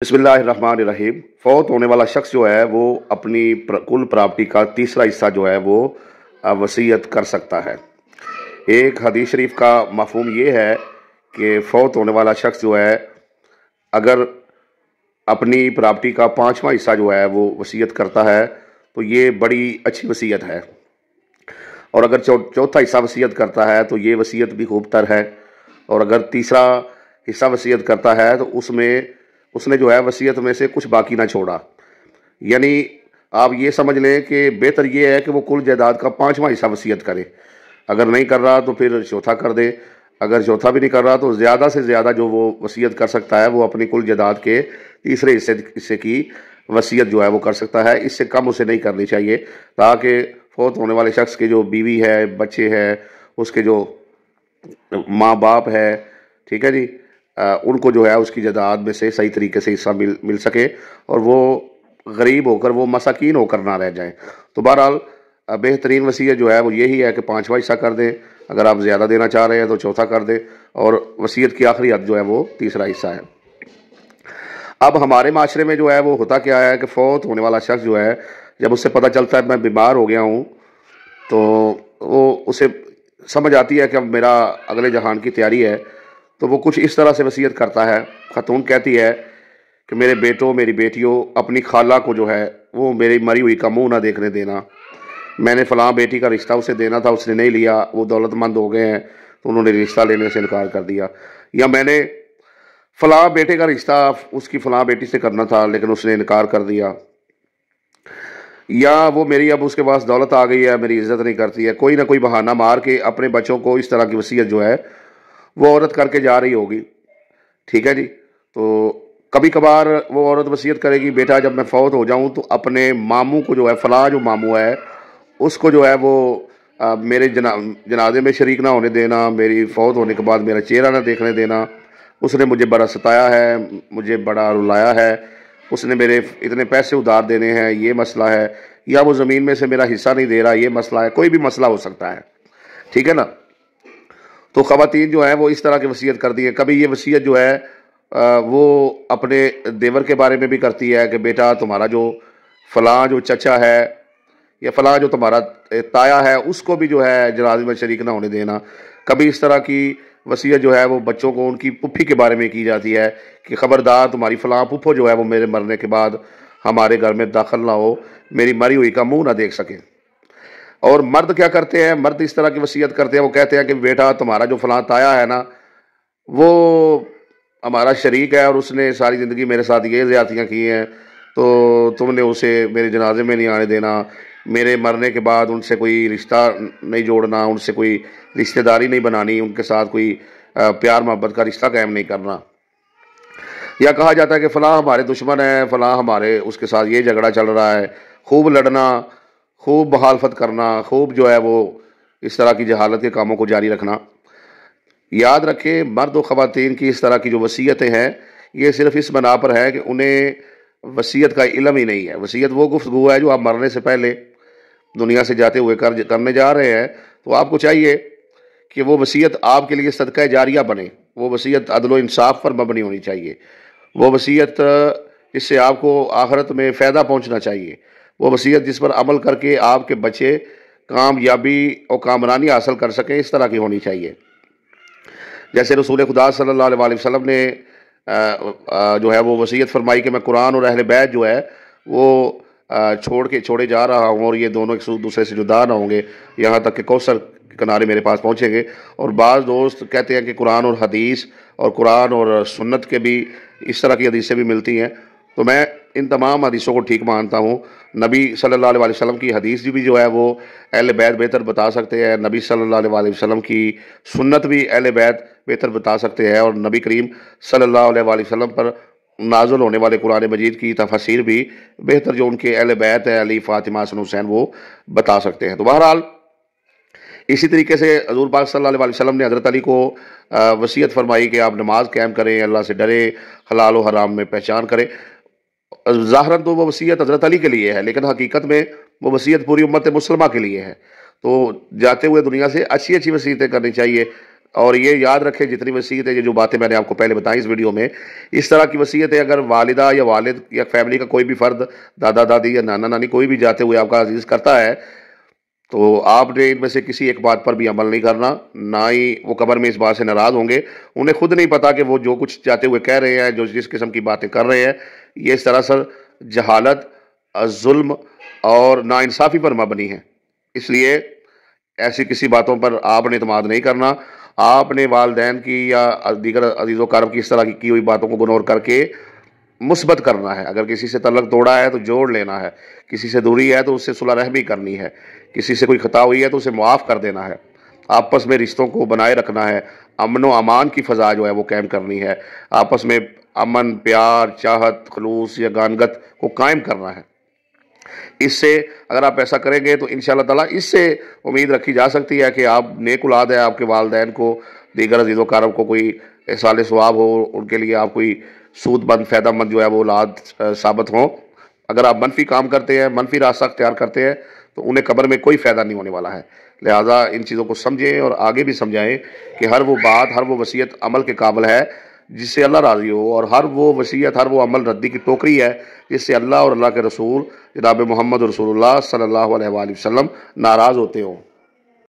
بسم اللہ الرحمن الرحیم۔ فوت ہونے والا شخص جو ہے وہ اپنی کل پراپرٹی کا تیسرا حصہ جو ہے وہ وصیت کر سکتا ہے۔ ایک حدیث شریف کا مفہوم یہ ہے کہ فوت ہونے والا شخص جو ہے اگر اپنی پراپرٹی کا پانچواں حصہ جو ہے وہ وصیت کرتا ہے تو یہ بڑی اچھی وصیت ہے، اور اگر چوتھا حصہ وصیت کرتا ہے تو یہ وصیت بھی خوب تر ہے، اور اگر تیسرا حصہ وصیت کرتا ہے تو اس نے جو ہے وصیت میں سے کچھ باقی نہ چھوڑا۔ یعنی آپ یہ سمجھ لیں کہ بہتر یہ ہے کہ وہ کل جائیداد کا پانچواں حصہ وصیت کرے، اگر نہیں کر رہا تو پھر چوتھا کر دے، اگر چوتھا بھی نہیں کر رہا تو زیادہ سے زیادہ جو وہ وصیت کر سکتا ہے وہ اپنی کل جائیداد کے تیسرے حصے کی وصیت جو ہے وہ کر سکتا ہے، اس سے کم اسے نہیں کرنی چاہیے، تاکہ فوت ہونے والے شخص کے جو بیوی ہے، بچے ہیں، اس کے جو ماں باپ ہے، ٹھیک ہے جی، ان کو جو ہے اس کی جائیداد میں سے صحیح طریقے سے حصہ مل سکے، اور وہ غریب ہو کر، وہ مساکین ہو کر نہ رہ جائیں۔ تو بہرحال بہترین وصیت جو ہے وہ یہی ہے کہ پانچواں حصہ کر دیں، اگر آپ زیادہ دینا چاہ رہے ہیں تو چوتھا کر دیں، اور وصیت کی آخری حد جو ہے وہ تیسرا حصہ ہے۔ اب ہمارے معاشرے میں جو ہے وہ ہوتا کیا ہے کہ فوت ہونے والا شخص جو ہے جب اس سے پتہ چلتا ہے میں بیمار ہو گیا ہوں تو وہ اسے سمجھ آتی ہے کہ اب میرا اگلے جہان کی تیاری ہے، تو وہ کچھ اس طرح سے وصیت کرتا ہے۔ خاتون کہتی ہے کہ میرے بیٹوں، میری بیٹیوں، اپنی خالہ کو جو ہے وہ میری مری ہوئی کا منہ نہ دیکھنے دینا، میں نے فلاں بیٹی کا رشتہ اسے دینا تھا، اس نے نہیں لیا، وہ دولت مند ہو گئے ہیں تو انہوں نے رشتہ لینے سے انکار کر دیا، یا میں نے فلاں بیٹے کا رشتہ اس کی فلاں بیٹی سے کرنا تھا لیکن اس نے انکار کر دیا، یا وہ میری اب اس کے پاس دولت آ گئی ہے، میری عزت نہیں کرتی ہے، کوئی نہ کوئی بہانہ مار کے اپنے بچوں کو اس طرح کی وصیت جو ہے وہ عورت کر کے جا رہی ہوگی، ٹھیک ہے جی۔ تو کبھی کبھار وہ عورت وصیت کرے گی بیٹا جب میں فوت ہو جاؤں تو اپنے ماموں کو جو ہے، فلاں جو ماموں ہے اس کو جو ہے وہ میرے جنازے میں شریک نہ ہونے دینا، میری فوت ہونے کے بعد میرا چہرہ نہ دیکھنے دینا، اس نے مجھے بڑا ستایا ہے، مجھے بڑا رلایا ہے، اس نے میرے اتنے پیسے ادھار دینے ہیں، یہ مسئلہ ہے، یا وہ زمین میں سے میرا حصہ نہیں دے رہا، یہ مسئلہ ہے، کوئی بھی مسئلہ ہو سکتا ہے، ٹھیک ہے نا۔ تو خواتین جو ہیں وہ اس طرح کی وصیت کرتی ہیں۔ کبھی یہ وصیت جو ہے وہ اپنے دیور کے بارے میں بھی کرتی ہے کہ بیٹا تمہارا جو فلاں جو چچا ہے یا فلاں جو تمہارا تایا ہے اس کو بھی جو ہے جنازے میں شریک نہ ہونے دینا۔ کبھی اس طرح کی وصیت جو ہے وہ بچوں کو ان کی پھپھی کے بارے میں کی جاتی ہے کہ خبردار تمہاری فلاں پھپھو جو ہے وہ میرے مرنے کے بعد ہمارے گھر میں داخل نہ ہو، میری مری ہوئی کا منہ نہ دیکھ سکے۔ اور مرد کیا کرتے ہیں، مرد اس طرح کی وصیت کرتے ہیں، وہ کہتے ہیں کہ بیٹا تمہارا جو فلاں تایا ہے نا وہ ہمارا شریک ہے اور اس نے ساری زندگی میرے ساتھ یہ زیادتیاں کی ہیں، تو تم نے اسے میرے جنازے میں نہیں آنے دینا، میرے مرنے کے بعد ان سے کوئی رشتہ نہیں جوڑنا، ان سے کوئی رشتہ داری نہیں بنانی، ان کے ساتھ کوئی پیار محبت کا رشتہ قائم نہیں کرنا۔ یا کہا جاتا ہے کہ فلاں ہمارے دشمن ہیں، فلاں ہمارے اس کے ساتھ یہ جھگڑا چل رہا ہے، خوب لڑنا، خوب مخالفت کرنا، خوب جو ہے وہ اس طرح کی جہالت کے کاموں کو جاری رکھنا۔ یاد رکھیں مرد و خواتین کی اس طرح کی جو وصیتیں ہیں یہ صرف اس بنا پر ہے کہ انہیں وصیت کا علم ہی نہیں ہے۔ وصیت وہ گفتگو ہے جو آپ مرنے سے پہلے دنیا سے جاتے ہوئے کرنے جا رہے ہیں، تو آپ کو چاہیے کہ وہ وصیت آپ کے لیے صدقہ جاریہ بنے، وہ وصیت عدل و انصاف پر مبنی ہونی چاہیے، وہ وصیت جس سے آپ کو آخرت میں فائدہ پہنچنا چاہیے، وہ وصیت جس پر عمل کر کے آپ کے بچے کامیابی اور کامرانی حاصل کر سکیں، اس طرح کی ہونی چاہیے۔ جیسے رسول خدا صلی اللہ علیہ وسلم نے جو ہے وہ وصیت فرمائی کہ میں قرآن اور اہل بیت جو ہے وہ چھوڑے جا رہا ہوں، اور یہ دونوں ایک دوسرے سے جدا نہ ہوں گے یہاں تک کہ کوثر کے کنارے میرے پاس پہنچیں گے۔ اور بعض دوست کہتے ہیں کہ قرآن اور حدیث اور قرآن اور سنت کے بھی اس طرح کی حدیثیں بھی ملتی ہیں، تو میں ان تمام حدیثوں کو ٹھیک مانتا ہوں۔ نبی صلی اللہ علیہ وسلم کی حدیث بھی جو ہے وہ اہل بیت بہتر بتا سکتے ہیں، نبی صلی اللہ علیہ وسلم کی سنت بھی اہل بیت بہتر بتا سکتے ہیں، اور نبی کریم صلی اللہ علیہ وسلم پر نازل ہونے والے قرآن مجید کی تفاسیر بھی بہتر جو ان کے اہل بیت ہے، علی، فاطمہ، حسن، حسین، وہ بتا سکتے ہیں۔ تو بہرحال اسی طریقے سے حضور پاک صلی اللہ علیہ وسلم نے حضرت علی کو وصیت فرمائی کہ آپ نماز قائم کریں، اللہ سے ڈریں، حلال و حرام میں پہچان کریں۔ ظاہراً تو وہ وصیت حضرت علی کے لیے ہے، لیکن حقیقت میں وہ وصیت پوری امت مسلمہ کے لیے ہے۔ تو جاتے ہوئے دنیا سے اچھی وصیتیں کرنی چاہیے، اور یہ یاد رکھیں جتنی وصیتیں، یہ جو باتیں میں نے آپ کو پہلے بتائیں اس ویڈیو میں، اس طرح کی وصیتیں اگر والدہ یا والد یا فیملی کا کوئی بھی فرد، دادا دادی یا نانا نانی کوئی بھی جاتے ہوئے آپ کا عزیز کرتا ہے، تو آپ نے ان میں سے کسی ایک بات پر بھی عمل نہیں کرنا، نہ ہی وہ قبر میں اس بات سے ناراض ہوں گے۔ انہیں خود نہیں پتا کہ وہ جو کچھ جاتے ہوئے کہہ رہے ہیں، جو جس قسم کی باتیں کر رہے ہیں، یہ سراسر جہالت، ظلم اور ناانصافی پر مبنی ہے۔ اس لیے ایسی کسی باتوں پر آپ نے اعتماد نہیں کرنا۔ آپ نے والدین کی یا دیگر عزیز و اقارب کی اس طرح کی ہوئی باتوں کو اگنور کر کے مثبت کرنا ہے۔ اگر کسی سے تعلق توڑا ہے تو جوڑ لینا ہے، کسی سے دوری ہے تو اس سے صلح رحمی کرنی ہے، کسی سے کوئی خطا ہوئی ہے تو اسے معاف کر دینا ہے، آپس میں رشتوں کو بنائے رکھنا ہے، امن و امان کی فضا جو ہے وہ قائم کرنی ہے، آپس میں امن، پیار، چاہت، خلوص یا گانگت کو قائم کرنا ہے۔ اس سے اگر آپ ایسا کریں گے تو انشاءاللہ تعالیٰ اس سے امید رکھی جا سکتی ہے کہ آپ نیک اولاد ہے، آپ کے والدین کو، دیگر عزیز و اقارب کو کوئی احصال ثواب ہو، ان کے لیے آپ کوئی سود مند، فائدہ مند جو ہے وہ اولاد ثابت ہوں۔ اگر آپ منفی کام کرتے ہیں، منفی راستہ اختیار کرتے ہیں تو انہیں قبر میں کوئی فائدہ نہیں ہونے والا ہے۔ لہٰذا ان چیزوں کو سمجھیں اور آگے بھی سمجھائیں کہ ہر وہ بات، ہر وہ وصیت عمل کے قابل ہے جس سے اللہ راضی ہو، اور ہر وہ وصیت، ہر وہ عمل ردی کی ٹوکری ہے جس سے اللہ اور اللہ کے رسول جناب محمد رسول اللہ صلی اللہ علیہ وآلہ وسلم ناراض ہوتے ہوں۔